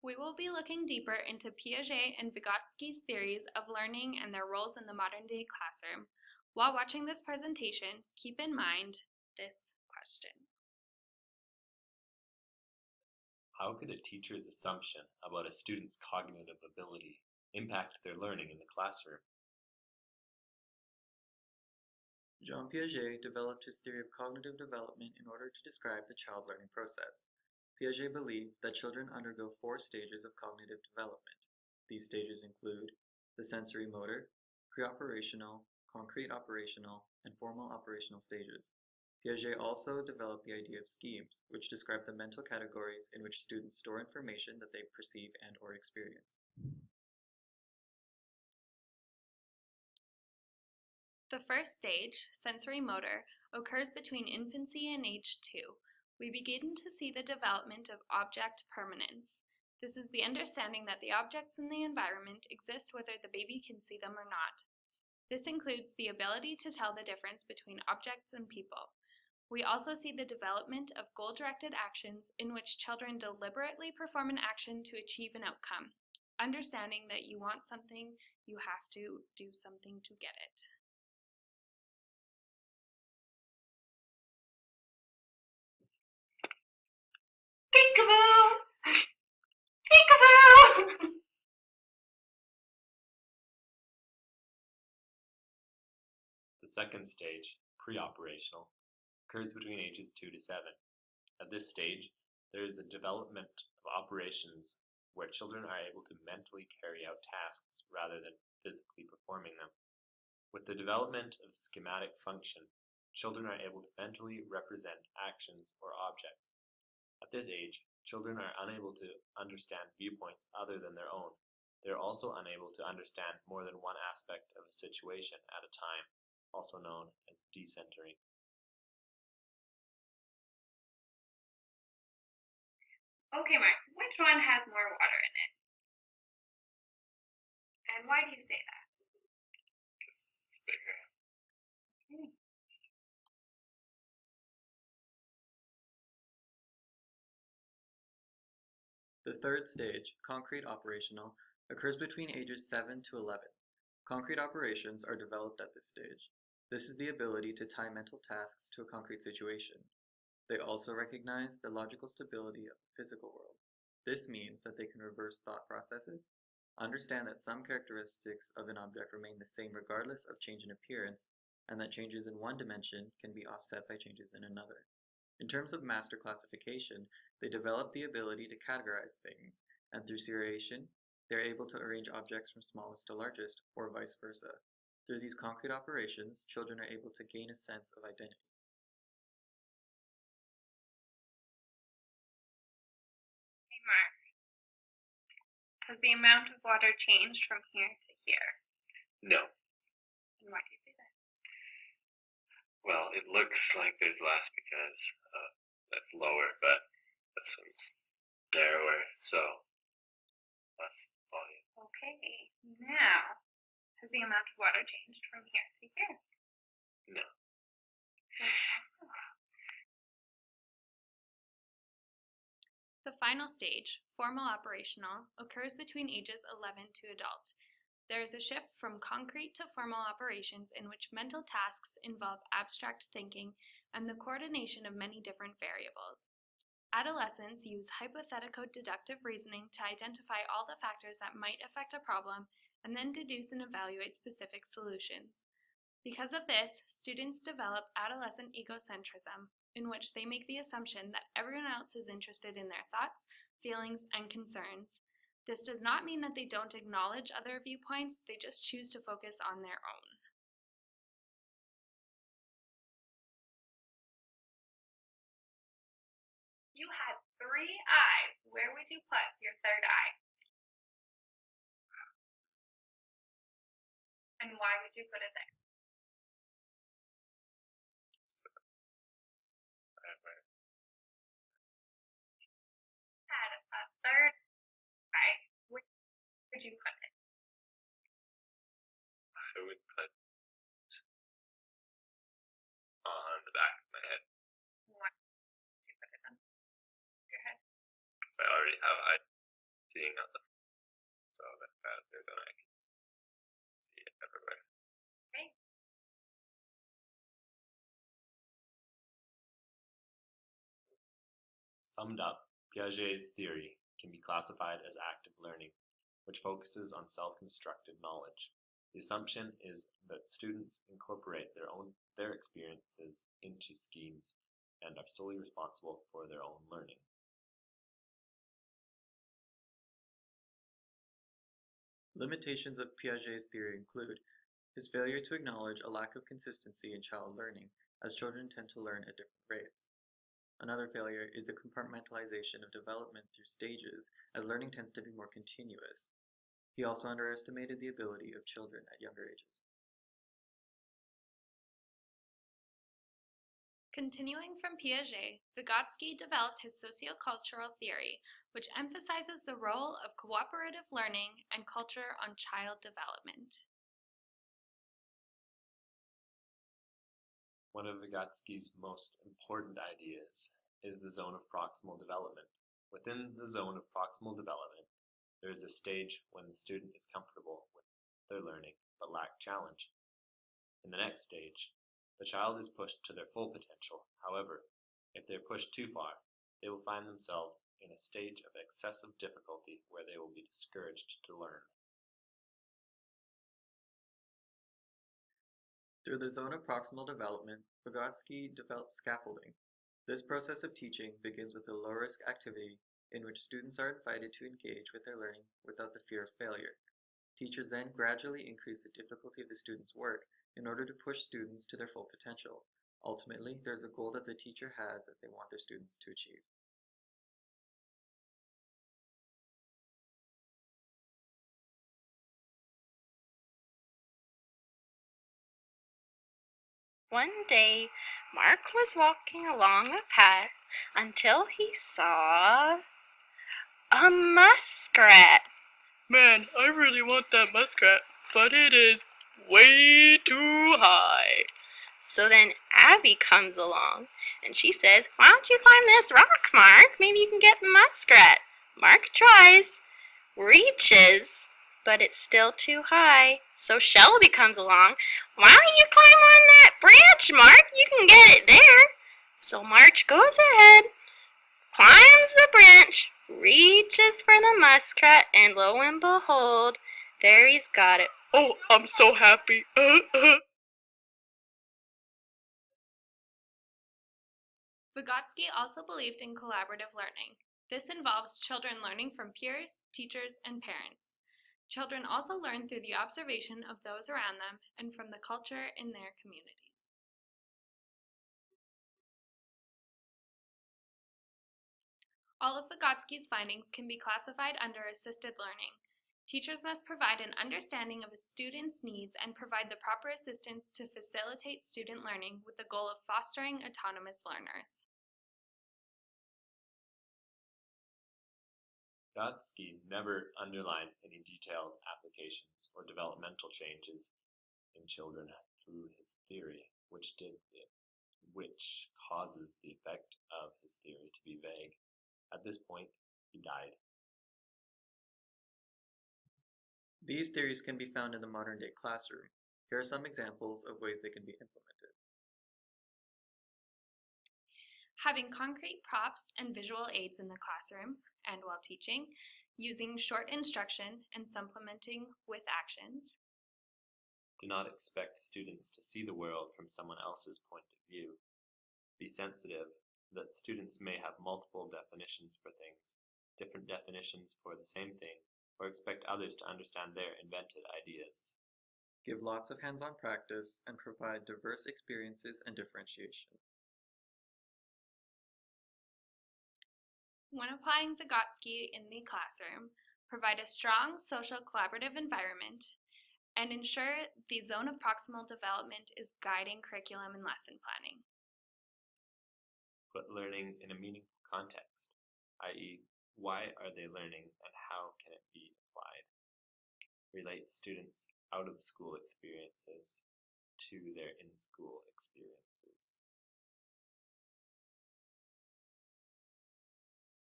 We will be looking deeper into Piaget and Vygotsky's theories of learning and their roles in the modern-day classroom. While watching this presentation, keep in mind this question. How could a teacher's assumption about a student's cognitive ability impact their learning in the classroom? Jean Piaget developed his theory of cognitive development in order to describe the child learning process. Piaget believed that children undergo 4 stages of cognitive development. These stages include the sensory motor, pre-operational, concrete operational, and formal operational stages. Piaget also developed the idea of schemes, which describe the mental categories in which students store information that they perceive and/or experience. The first stage, sensory motor, occurs between infancy and age 2. We begin to see the development of object permanence. This is the understanding that the objects in the environment exist whether the baby can see them or not. This includes the ability to tell the difference between objects and people. We also see the development of goal-directed actions in which children deliberately perform an action to achieve an outcome. Understanding that you want something, you have to do something to get it. Peekaboo! Peekaboo! The second stage, pre-operational, occurs between ages 2 to 7. At this stage, there is a development of operations where children are able to mentally carry out tasks rather than physically performing them. With the development of schematic function, children are able to mentally represent actions or objects. At this age, children are unable to understand viewpoints other than their own. They are also unable to understand more than one aspect of a situation at a time, also known as decentering. Okay, Mark, which one has more water in it? And why do you say that? Because it's bigger. Okay. The third stage, concrete operational, occurs between ages 7 to 11. Concrete operations are developed at this stage. This is the ability to tie mental tasks to a concrete situation. They also recognize the logical stability of the physical world. This means that they can reverse thought processes, understand that some characteristics of an object remain the same regardless of change in appearance, and that changes in one dimension can be offset by changes in another. In terms of master classification, they develop the ability to categorize things, and through seriation, they are able to arrange objects from smallest to largest, or vice versa. Through these concrete operations, children are able to gain a sense of identity. Hey, Mark, has the amount of water changed from here to here? No. And why do you say that? Well, it looks like there's less because that's lower, but this one's narrower, so less volume. Okay, now, has the amount of water changed from here to here? No. The final stage, formal operational, occurs between ages 11 to adult. There is a shift from concrete to formal operations in which mental tasks involve abstract thinking and the coordination of many different variables. Adolescents use hypothetico-deductive reasoning to identify all the factors that might affect a problem and then deduce and evaluate specific solutions. Because of this, students develop adolescent egocentrism, in which they make the assumption that everyone else is interested in their thoughts, feelings, and concerns. This does not mean that they don't acknowledge other viewpoints, they just choose to focus on their own. You had 3 eyes. Where would you put your third eye? And why would you put it there? Had a third eye. Where would you put it? I would put on the back of my head, Why would you put it on your head? because I already have eye seeing on the so that better than I can see it everywhere. Okay. Summed up, Piaget's theory can be classified as active learning, which focuses on self-constructed knowledge. The assumption is that students incorporate their experiences into schemes and are solely responsible for their own learning. Limitations of Piaget's theory include his failure to acknowledge a lack of consistency in child learning, as children tend to learn at different rates. Another failure is the compartmentalization of development through stages, as learning tends to be more continuous. He also underestimated the ability of children at younger ages. Continuing from Piaget, Vygotsky developed his sociocultural theory, which emphasizes the role of cooperative learning and culture on child development. One of Vygotsky's most important ideas is the zone of proximal development. Within the zone of proximal development, there is a stage when the student is comfortable with their learning but lack challenge. In the next stage, the child is pushed to their full potential. However, if they are pushed too far, they will find themselves in a stage of excessive difficulty where they will be discouraged to learn. Through the zone of proximal development, Vygotsky developed scaffolding. This process of teaching begins with a low-risk activity in which students are invited to engage with their learning without the fear of failure. Teachers then gradually increase the difficulty of the students' work in order to push students to their full potential. Ultimately, there's a goal that the teacher has that they want their students to achieve. One day, Mark was walking along a path until he saw a muskrat. Man, I really want that muskrat, but it is way too high. So then Abby comes along and she says, "Why don't you climb this rock, Mark? Maybe you can get the muskrat." Mark tries, reaches, but it's still too high. So Shelby comes along. "Why don't you climb on that branch, Mark? You can get it there." So March goes ahead, climbs the branch, reaches for the muskrat, and lo and behold, there he's got it. Oh, I'm so happy. Vygotsky also believed in collaborative learning. This involves children learning from peers, teachers, and parents. Children also learn through the observation of those around them and from the culture in their communities. All of Vygotsky's findings can be classified under assisted learning. Teachers must provide an understanding of a student's needs and provide the proper assistance to facilitate student learning with the goal of fostering autonomous learners. Vygotsky never underlined any detailed applications or developmental changes in children through his theory, which causes the effect of his theory to be vague. At this point, he died. These theories can be found in the modern-day classroom. Here are some examples of ways they can be implemented. Having concrete props and visual aids in the classroom and while teaching, using short instruction and supplementing with actions. Do not expect students to see the world from someone else's point of view. Be sensitive that students may have multiple definitions for things, different definitions for the same thing, or expect others to understand their invented ideas. Give lots of hands-on practice and provide diverse experiences and differentiation. When applying Vygotsky in the classroom, provide a strong social collaborative environment and ensure the zone of proximal development is guiding curriculum and lesson planning. Put learning in a meaningful context, i.e., why are they learning and how can it be applied? Relate students' out-of-school experiences to their in-school experiences.